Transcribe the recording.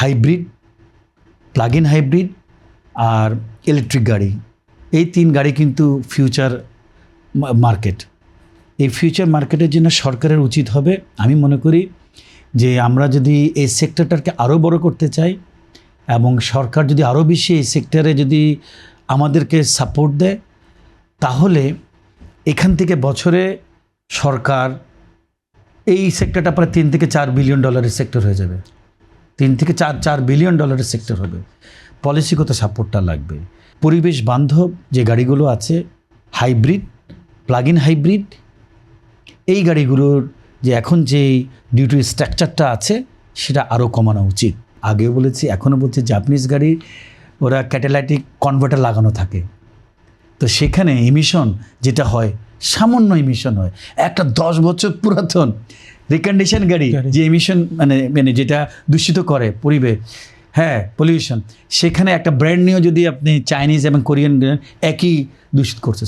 Hybrid, plug in hybrid আর electric গাড়ি, এই 3 গাড়ি কিন্তু ফিউচার মার্কেট। এই ফিউচার মার্কেটের জন্য সরকারের উচিত হবে, আমি মনে করি যে আমরা যদি এই সেক্টরটাকে আরও বড় করতে চাই এবং সরকার যদি আরও বেশি এই সেক্টরে যদি আমাদেরকে সাপোর্ট দেয়, তাহলে এখান থেকে বছরে সরকার এই সেক্টরটা প্রায় 3 থেকে 4 বিলিয়ন ডলারের সেক্টর হয়ে যাবে। 3 থেকে 4 বিলিয়ন ডলারের সেক্টর হবে। পলিসিগত সাপোর্টটা লাগবে। পরিবেশ বান্ধব যে গাড়িগুলো আছে, হাইব্রিড, প্লাগ ইন হাইব্রিড, এই গাড়িগুলোর যে এখন যে ডিউটি স্ট্রাকচারটা আছে সেটা আরও কমানো উচিত। আগেও বলেছি, এখনও বলছি, জাপানিজ গাড়ি ওরা ক্যাটালাইটিক কনভার্টার লাগানো থাকে, তো সেখানে ইমিশন যেটা হয় সামান্য ইমিশন হয়। একটা 10 বছর পুরাতন রিকন্ডিশন গাড়ি যে ইমিশন মানে যেটা দূষিত করে পরিবেশ, হ্যাঁ পলিউশন, সেখানে একটা ব্র্যান্ড নিউ যদি আপনি চাইনিজ এবং কোরিয়ান একই দূষিত করছে।